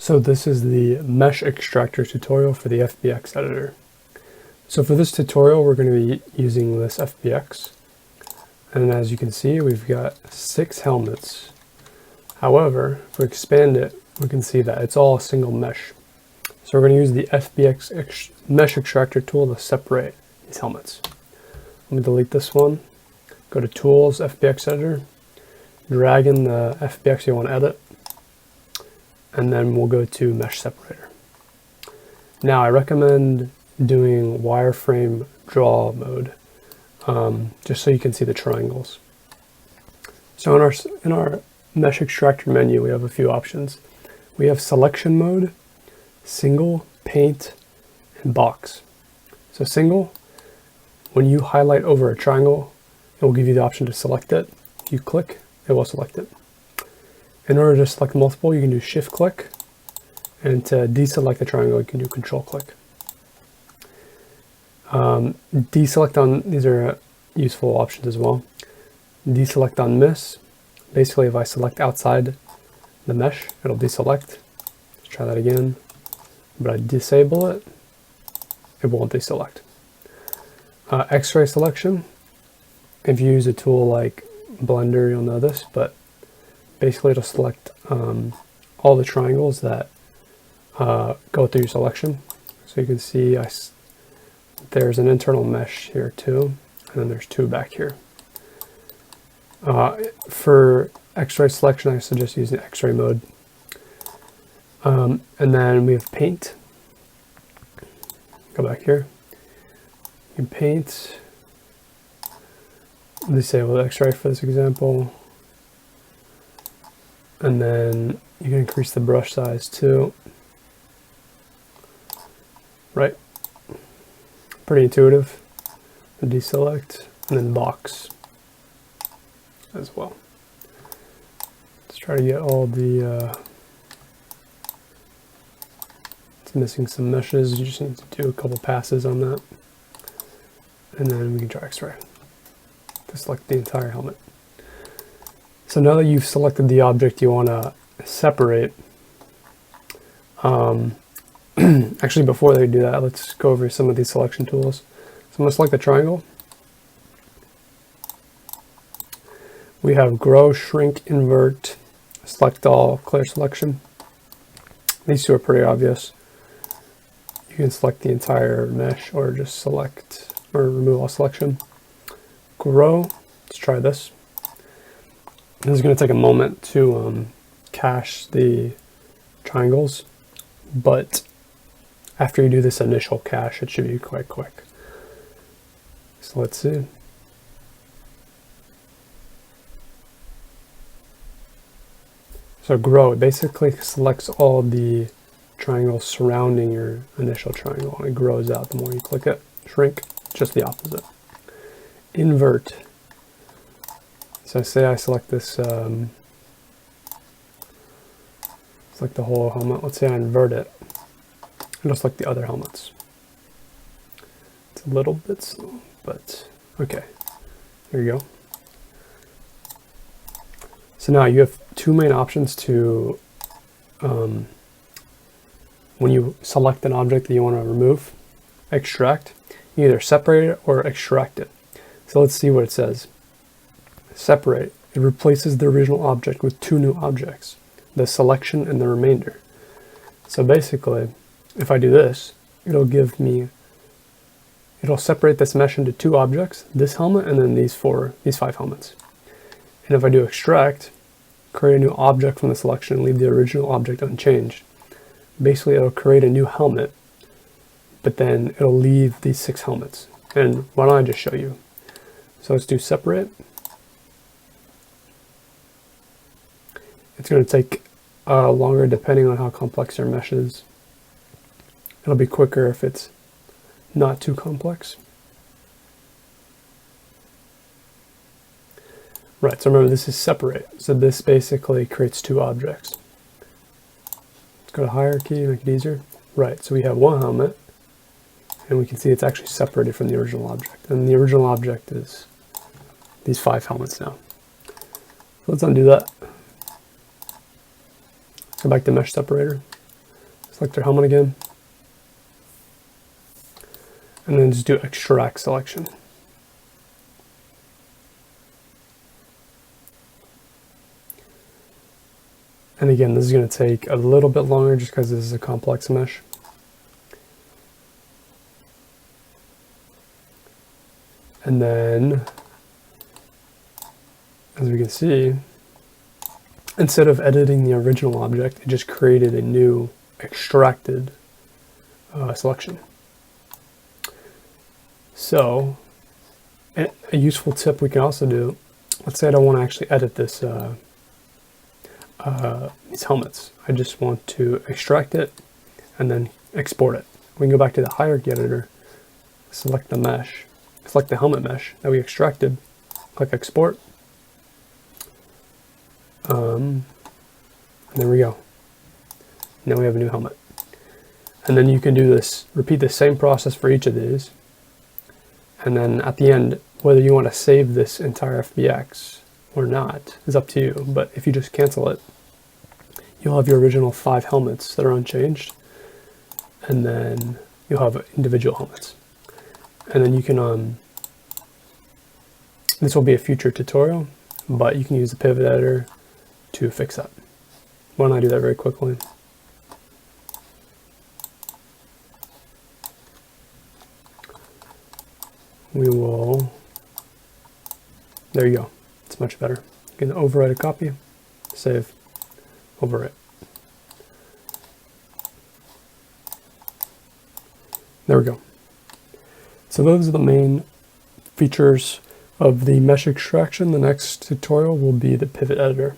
So this is the mesh extractor tutorial for the FBX editor. So for this tutorial, we're going to be using this FBX. And as you can see, we've got 6 helmets. However, if we expand it, we can see that it's all a single mesh. So we're going to use the FBX mesh extractor tool to separate these helmets. Let me delete this one. Go to Tools, FBX Editor, drag in the FBX you want to edit, and then we'll go to Mesh Separator. Now I recommend doing wireframe draw mode, just so you can see the triangles. So in our Mesh Extractor menu, we have a few options. We have Selection Mode, Single, Paint, and Box. So Single, when you highlight over a triangle, it will give you the option to select it. If you click, it will select it. In order to select multiple, you can do Shift click, and to deselect the triangle, you can do Control click. Deselect on, these are useful options as well. Deselect on miss. Basically, if I select outside the mesh, it'll deselect. Let's try that again. But I disable it, it won't deselect. X-ray selection. If you use a tool like Blender, you'll know this, but basically it'll select all the triangles that go through your selection. So you can see there's an internal mesh here too, and then there's 2 back here. For X-ray selection, I suggest using X-ray mode. And then we have paint. Go back here. You can paint. Disable X-ray for this example. And then you can increase the brush size too. Right. Pretty intuitive. Deselect, and then box as well. Let's try to get all the it's missing some meshes. You just need to do a couple passes on that. And then we can try X-ray to select the entire helmet. So now that you've selected the object you want to separate, actually before they do that, let's go over some of these selection tools. So I'm going to select the triangle. We have grow, shrink, invert, select all, clear selection. These 2 are pretty obvious. You can select the entire mesh or just select or remove all selection. Grow, let's try this. This is going to take a moment to cache the triangles, but after you do this initial cache, it should be quite quick. So let's see. So grow, it basically selects all the triangles surrounding your initial triangle, and it grows out the more you click it. Shrink, just the opposite. Invert. So say I select this, select the whole helmet. Let's say I invert it, and just select the other helmets. It's a little bit slow, but okay. There you go. So now you have 2 main options to, when you select an object that you want to remove, extract. You either separate it or extract it. So let's see what it says. Separate. It replaces the original object with 2 new objects, the selection and the remainder. So basically, if I do this, it'll separate this mesh into 2 objects, this helmet and then these 5 helmets. And if I do extract, create a new object from the selection and leave the original object unchanged, basically it'll create a new helmet, but then it'll leave these 6 helmets. And why don't I just show you? So let's do separate. It's going to take longer depending on how complex your mesh is. It'll be quicker if it's not too complex. Right, so remember this is separate. So this basically creates 2 objects. Let's go to hierarchy, make it easier. Right, so we have 1 helmet, and we can see it's actually separated from the original object. And the original object is these 5 helmets now. So let's undo that. Go back to mesh separator. select our helmet again, and then just do extract selection. And again, this is going to take a little bit longer just because this is a complex mesh. And then, as we can see, instead of editing the original object, it just created a new extracted selection. So, a useful tip we can also do, let's say I don't want to actually edit this these helmets. I just want to extract it and then export it. We can go back to the hierarchy editor, select the mesh, select the helmet mesh that we extracted, click export. And there we go. Now we have a new helmet. And then you can do this, repeat the same process for each of these. And then at the end, whether you want to save this entire FBX or not is up to you. But if you just cancel it, you'll have your original 5 helmets that are unchanged. And then you'll have individual helmets. And then you can, this will be a future tutorial, but you can use the pivot editor to fix that. Why don't I do that very quickly? We will, there you go, it's much better. You can overwrite a copy, save, overwrite. There we go. So those are the main features of the mesh extraction. The next tutorial will be the pivot editor.